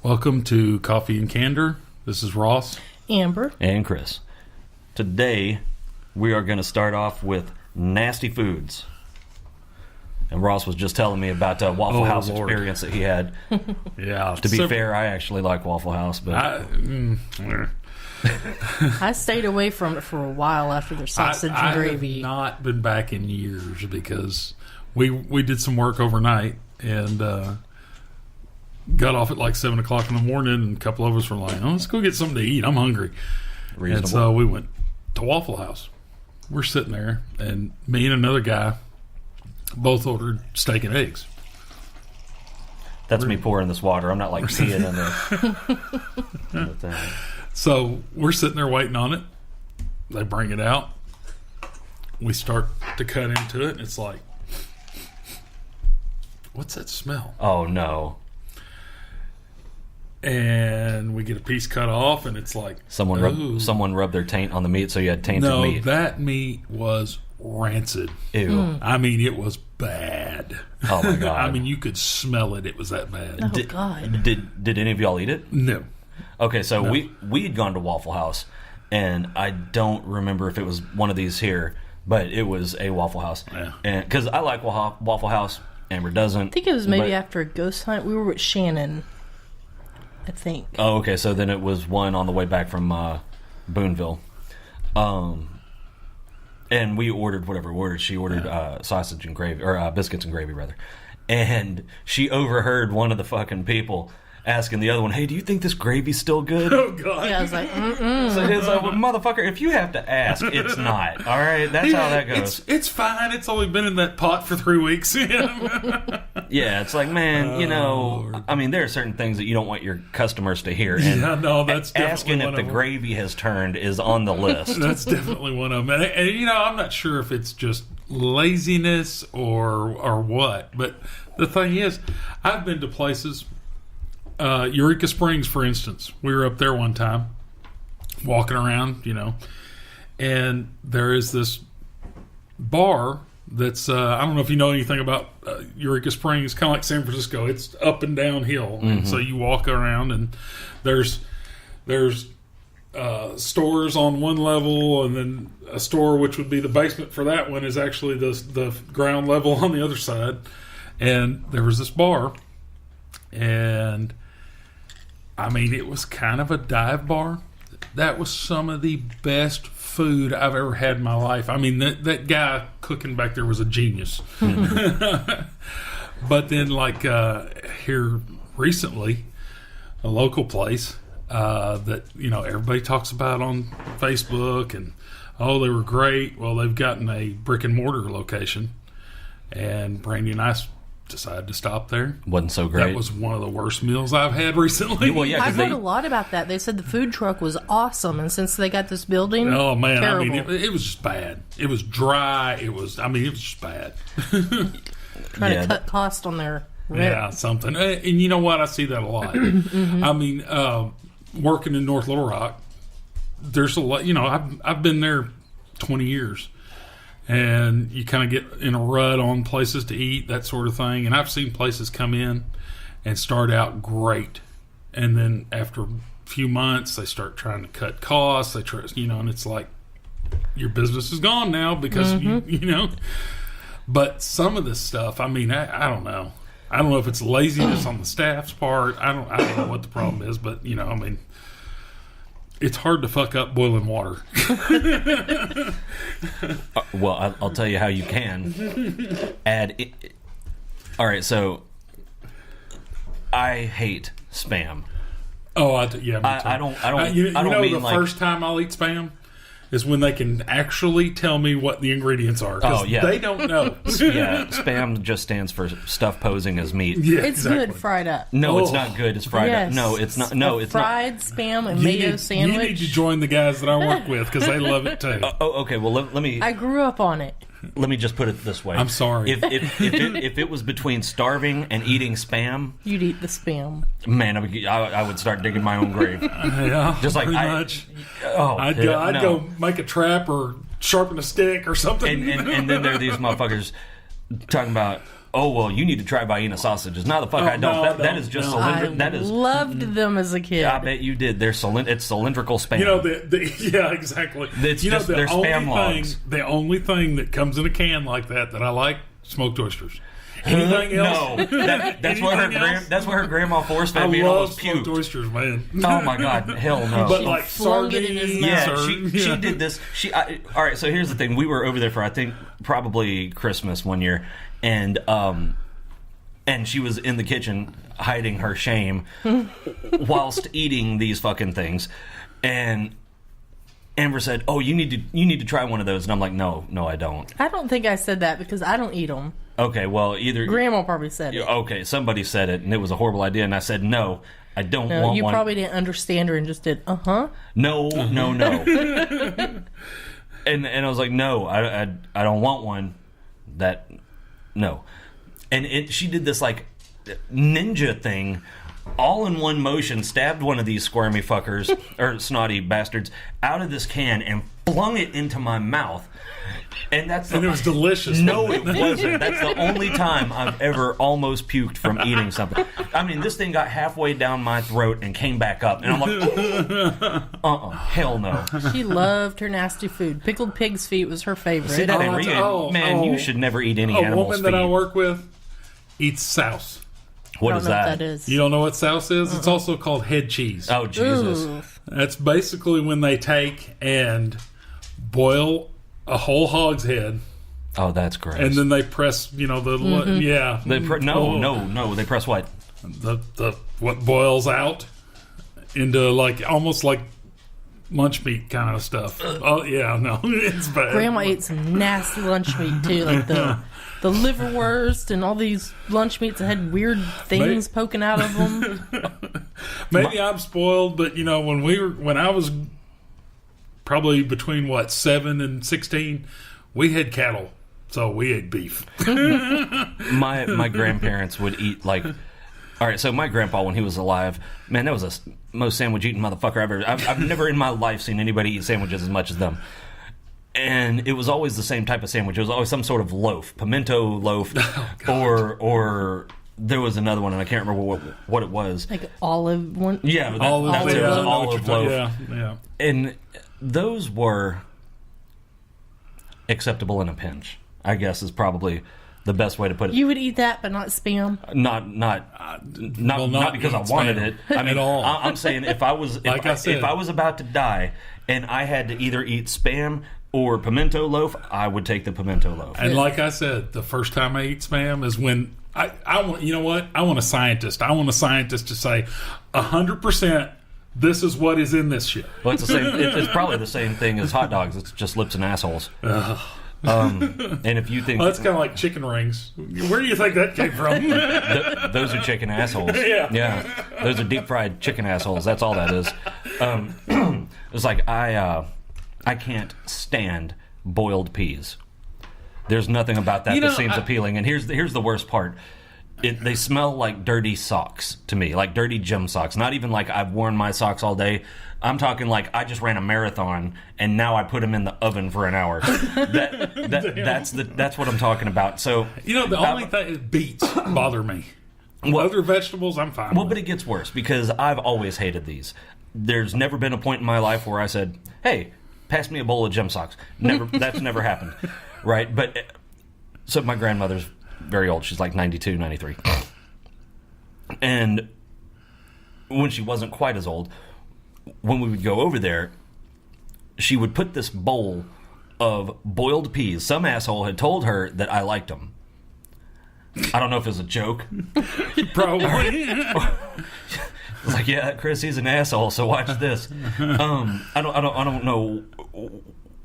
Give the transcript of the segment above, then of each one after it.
Welcome to Coffee and Candor. This is Ross. Amber. And Chris. Today, we are going to start off with Nasty Foods. And Ross was just telling me about the Waffle House experience that he had. Yeah. To be fair, I actually like Waffle House, but I stayed away from it for a while after their sausage and gravy. I have not been back in years because we did some work overnight and got off at like 7 o'clock in the morning, and a couple of us were like, let's go get something to eat. I'm hungry. Reasonable. And so we went to Waffle House. We're sitting there, and me and another guy both ordered steak and eggs. That's me pouring this water. I'm not like peeing in the thing. So we're sitting there waiting on it. They bring it out. We start to cut into it, and it's like, what's that smell? Oh, no. And we get a piece cut off, and it's like, Someone rubbed their taint on the meat, so you had tainted meat. No, that meat was rancid. Ew. I mean, it was bad. Oh, my God. I mean, you could smell it. It was that bad. Oh, God. Did any of y'all eat it? No. Okay, so we had gone to Waffle House, and I don't remember if it was one of these here, but it was a Waffle House. Yeah. And because I like Waffle House, Amber doesn't. I think it was maybe after a ghost hunt. We were with Shannon, I think. Oh, okay, so then it was one on the way back from Boonville. And we ordered whatever we ordered. She ordered sausage and gravy, or biscuits and gravy, rather. And she overheard one of the fucking people asking the other one, hey, do you think this gravy's still good? Oh, God. Yeah, I was like, mm-mm. So it's like, well, motherfucker, if you have to ask, it's not. All right? That's how that goes. It's fine. It's only been in that pot for 3 weeks. Yeah, it's like, man, Lord. I mean, there are certain things that you don't want your customers to hear. And Yeah, no, that's definitely asking one if the of them. gravy has turned is on the list. That's definitely one of them. And I'm not sure if it's just laziness or what. But the thing is, I've been to places, Eureka Springs, for instance. We were up there one time, walking around, and there is this bar that's, I don't know if you know anything about Eureka Springs, kind of like San Francisco. It's up and downhill. Mm-hmm. And so you walk around, and there's stores on one level, and then a store which would be the basement for that one is actually the ground level on the other side. And there was this bar, and I mean, it was kind of a dive bar. That was some of the best food I've ever had in my life. I mean, that guy cooking back there was a genius. But then, like, here recently, a local place that, everybody talks about on Facebook, and, oh, they were great. Well, they've gotten a brick and mortar location, and Brandy and I decided to stop there. Wasn't so great. That was one of the worst meals I've had recently. Well, yeah, I've heard a lot about that. They said the food truck was awesome, and since they got this building, oh man, terrible. I mean, it was just bad. It was dry. It was just bad. Trying to cut cost on their rent. Yeah, something. And you know what? I see that a lot. Mm-hmm. I mean, working in North Little Rock, there's a lot. I've been there 20 years. And you kind of get in a rut on places to eat, that sort of thing. And I've seen places come in and start out great, and then after a few months, they start trying to cut costs. They try, and it's like your business is gone now because you. But some of this stuff, I mean, I don't know. I don't know if it's laziness on the staff's part. I don't know what the problem is, but I mean, it's hard to fuck up boiling water. Well, I'll tell you how you can add it. All right, so I hate Spam. Oh, me too. I don't mean the like, first time I'll eat Spam is when they can actually tell me what the ingredients are. Oh, yeah. They don't know. Yeah, Spam just stands for stuff posing as meat. Yeah, It's exactly. good fried up. No, it's not good. It's fried Yes. up. No, it's not. No, it's fried not. Spam and You mayo need, sandwich. You need to join the guys that I work with because they love it too. Okay. Well, let me. I grew up on it. Let me just put it this way. I'm sorry. If it was between starving and eating Spam, You'd eat the Spam. man, I would start digging my own grave. Yeah, Just like pretty much. I'd no. go make a trap or sharpen a stick or something. And then there are these motherfuckers talking about, oh, well, you need to try Vienna sausages. No, the fuck I don't. That is just cylindrical. That is. Loved them as a kid. I bet you did. It's cylindrical spam. You know, yeah, exactly. It's just they're spam logs. The only thing that comes in a can like that I like, smoked oysters. Anything else? No, that's what her grandma forced fed me and almost puked. Oysters, man. Oh my god, hell no. But like sardines, yeah, she did this. All right. So here's the thing: we were over there for I think probably Christmas one year, and she was in the kitchen hiding her shame whilst eating these fucking things, and Amber said, "Oh, you need to try one of those," and I'm like, "No, I don't." I don't think I said that because I don't eat them. Okay, well, either Grandma probably said it. Okay, somebody said it, and it was a horrible idea, and I said, "No, I don't want one." You probably didn't understand her and just did, No. and I was like, "No, I don't want one." No, and she did this like ninja thing. All in one motion, stabbed one of these squirmy fuckers, or snotty bastards, out of this can and flung it into my mouth. And it was delicious. No, it wasn't. That's the only time I've ever almost puked from eating something. I mean, this thing got halfway down my throat and came back up. And I'm like, hell no. She loved her nasty food. Pickled pig's feet was her favorite. See, you should never eat any animal's feet. A woman that I work with eats souse. What is that? What that is. You don't know what souse is? It's also called head cheese. Oh, Jesus. Ooh. That's basically when they take and boil a whole hog's head. Oh, that's gross. And then they press, They they press what? The what boils out into almost like lunch meat kind of stuff. Oh yeah, no, it's bad. Grandma ate some nasty lunch meat too, like the liverwurst and all these lunch meats that had weird things poking out of them. Maybe I'm spoiled, but when I was probably between 7 and 16, we had cattle, so we ate beef. My grandparents would eat all right, so my grandpa, when he was alive, man, that was the most sandwich-eating motherfucker I've ever... I've never in my life seen anybody eat sandwiches as much as them. And it was always the same type of sandwich. It was always some sort of loaf, pimento loaf, or there was another one, and I can't remember what it was. Like olive one? Yeah, that was olive loaf. Yeah. And those were acceptable in a pinch, I guess, is probably... the best way to put it. You would eat that, but not spam. Not because I wanted it. I mean, I'm saying if I was about to die and I had to either eat spam or pimento loaf, I would take the pimento loaf. And like I said, the first time I eat spam is when I want. You know what? I want a scientist. I want a scientist to say 100%. This is what is in this shit. Well, it's the same. It's probably the same thing as hot dogs. It's just lips and assholes. And if you think... Well, that's kind of like chicken rings. Where do you think that came from? Those are chicken assholes. Yeah. Those are deep-fried chicken assholes. That's all that is. It's like, I can't stand boiled peas. There's nothing about that that seems appealing. And here's the worst part. They smell like dirty socks to me, like dirty gym socks. Not even like I've worn my socks all day. I'm talking like I just ran a marathon and now I put them in the oven for an hour. That's what I'm talking about. So the only thing is beets bother me. Other vegetables, I'm fine. Well, but it gets worse because I've always hated these. There's never been a point in my life where I said, "Hey, pass me a bowl of gym socks." Never. That's never happened, right? But so my grandmother's very old. She's like 92, 93. And when she wasn't quite as old, when we would go over there, she would put this bowl of boiled peas. Some asshole had told her that I liked them. I don't know if it was a joke. Probably. Like, yeah, Chris, he's an asshole, so watch this. I don't know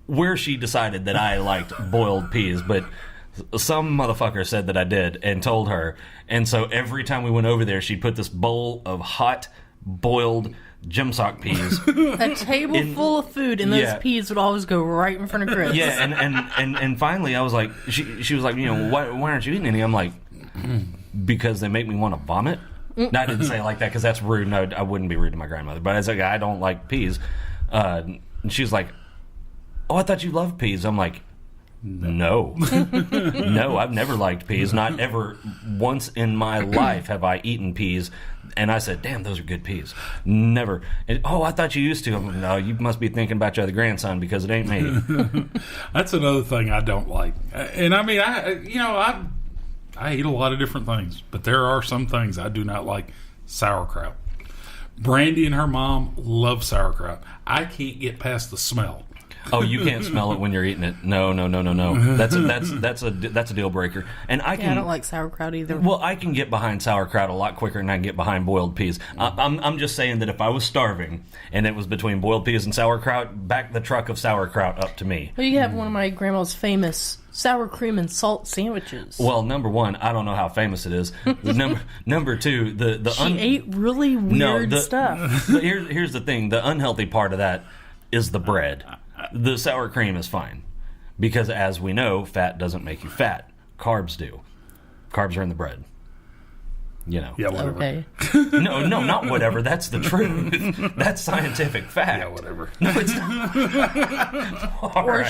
where she decided that I liked boiled peas, but some motherfucker said that I did and told her. And so every time we went over there, she'd put this bowl of hot, boiled gym sock peas. A table full of food, and those peas would always go right in front of Chris. Yeah, and finally I was like, she was like, why aren't you eating any? I'm like, because they make me want to vomit. No, I didn't say it like that because that's rude. No, I wouldn't be rude to my grandmother. But I was like, I don't like peas. And she was like, oh, I thought you loved peas. I'm like, No. No, I've never liked peas. Not ever once in my life have I eaten peas. And I said, damn, those are good peas. Never. And, I thought you used to. No, you must be thinking about your other grandson because it ain't me. That's another thing I don't like. And I mean, I eat a lot of different things, but there are some things I do not like. Sauerkraut. Brandy and her mom love sauerkraut. I can't get past the smell. Oh, you can't smell it when you're eating it. No. That's a deal breaker. And I don't like sauerkraut either. Well, I can get behind sauerkraut a lot quicker than I can get behind boiled peas. I'm just saying that if I was starving and it was between boiled peas and sauerkraut, back the truck of sauerkraut up to me. Well, you have one of my grandma's famous sour cream and salt sandwiches. Well, number one, I don't know how famous it is. Number two, she ate really weird stuff. Here's the thing: the unhealthy part of that is the bread. The sour cream is fine because, as we know, fat doesn't make you fat. Carbs do. Carbs are in the bread. Yeah, whatever. Okay. No, not whatever. That's the truth. That's scientific fact. Yeah, whatever. No, it's not. Or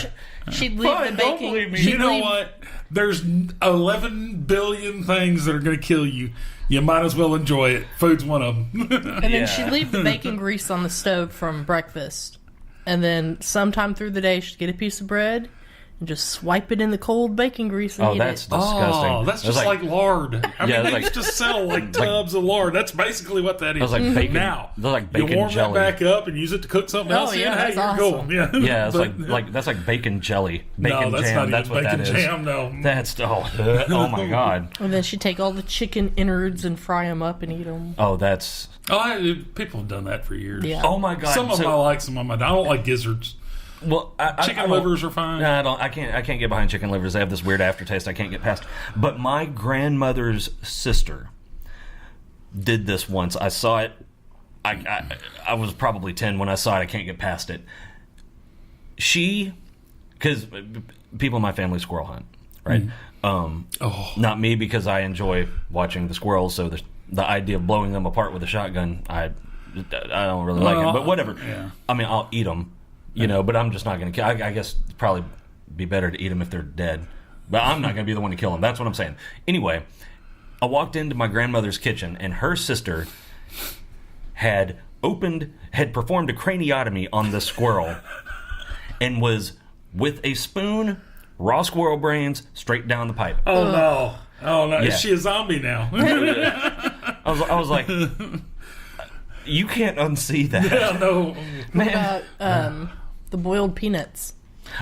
she'd leave the Don't baking. believe me. You know what? There's 11 billion things that are going to kill you. You might as well enjoy it. Food's one of them. And then she'd leave the bacon grease on the stove from breakfast. And then sometime through the day, she'd get a piece of bread and just swipe it in the cold bacon grease and eat that's it. disgusting. Oh, that's just like lard. I mean, they like- used to sell like tubs of lard. That's basically what that is. That's like bacon. Now, They're like bacon you warm jelly. that back up and use it to cook something else. yeah, Hey, that's you're awesome. cool. Yeah, Yeah, it's But- that's like bacon jelly, bacon no, that's jam. not That's even what bacon that is. jam. No, That's oh my god. And then she'd take all the chicken innards and fry them up and eat them. Oh, that's people have done that for years. Yeah. oh my god. Some of them I like, some of them I don't. I don't like gizzards. Well, Chicken livers are fine. No, I don't. I can't get behind chicken livers. They have this weird aftertaste I can't get past. But my grandmother's sister did this once. I saw it. I was probably 10 when I saw it. I can't get past it. Because people in my family squirrel hunt, right? Not me because I enjoy watching the squirrels. So the idea of blowing them apart with a shotgun, I don't really like it. But whatever. Yeah. I mean, I'll eat them. But I'm just not going to kill. I guess it'd probably be better to eat them if they're dead. But I'm not going to be the one to kill them. That's what I'm saying. Anyway, I walked into my grandmother's kitchen, and her sister had performed a craniotomy on the squirrel and was with a spoon, raw squirrel brains, straight down the pipe. Oh, no. Yeah. Is she a zombie now? I was like, you can't unsee that. Yeah, no. Man. About the boiled peanuts.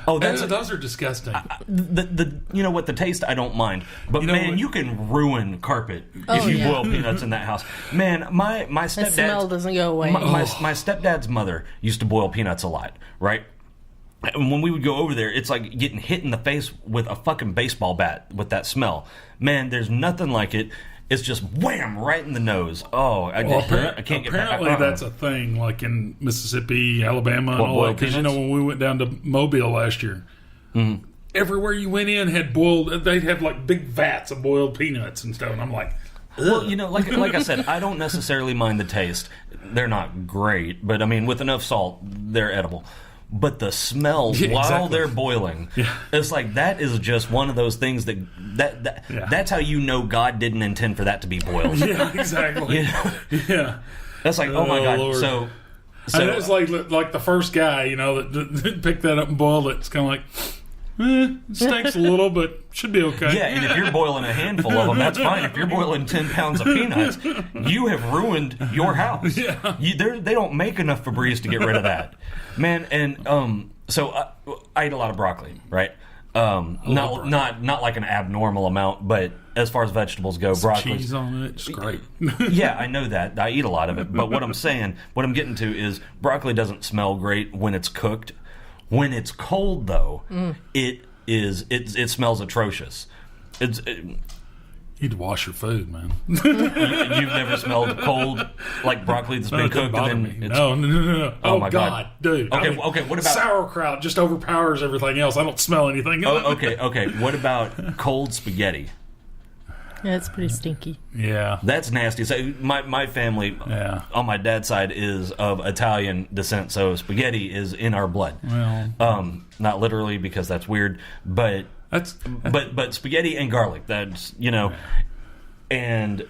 Oh, Those are disgusting. the you know what, the taste I don't mind, but you can ruin carpet if you boil peanuts in that house. Man, my The smell stepdad doesn't go away. my stepdad's mother used to boil peanuts a lot, right? And when we would go over there, it's like getting hit in the face with a fucking baseball bat with that smell. Man, there's nothing like it. It's just wham right in the nose. Oh, I can't get back. Apparently, that's a thing, like in Mississippi, Alabama, and What, all that. boiled Because peanuts? when we went down to Mobile last year, everywhere you went in had boiled. They'd have like big vats of boiled peanuts and stuff. And I'm like, well, like I said, I don't necessarily mind the taste. They're not great, but I mean, with enough salt, they're edible. But the smell while exactly. they're boiling, it's like that is just one of those things that's how you know God didn't intend for that to be boiled. yeah, exactly. You know? Yeah. That's like, oh my God. Lord. So And it's like the first guy, that picked that up and boiled it. It's kind of like, it stinks a little, but should be okay. yeah, and if you're boiling a handful of them, that's fine. If you're boiling 10 pounds of peanuts, you have ruined your house. Yeah. They don't make enough Febreze to get rid of that. Man, and so I eat a lot of broccoli, right? Not like an abnormal amount, but as far as vegetables go, broccoli. Cheese on it, it's great. Yeah, I know that. I eat a lot of it. But what I'm getting to is broccoli doesn't smell great when it's cooked. When it's cold, though, it smells atrocious. You'd wash your food, man. You've never smelled cold, like broccoli that's been cooked and then it's... No. Oh, my God, God. dude. Okay, what about... sauerkraut? Just overpowers everything else. I don't smell anything. Okay. What about cold spaghetti? Yeah, it's pretty stinky. Yeah. That's nasty. So my family on my dad's side is of Italian descent, so spaghetti is in our blood. Well, not literally because that's weird, but that's but spaghetti and garlic. That's and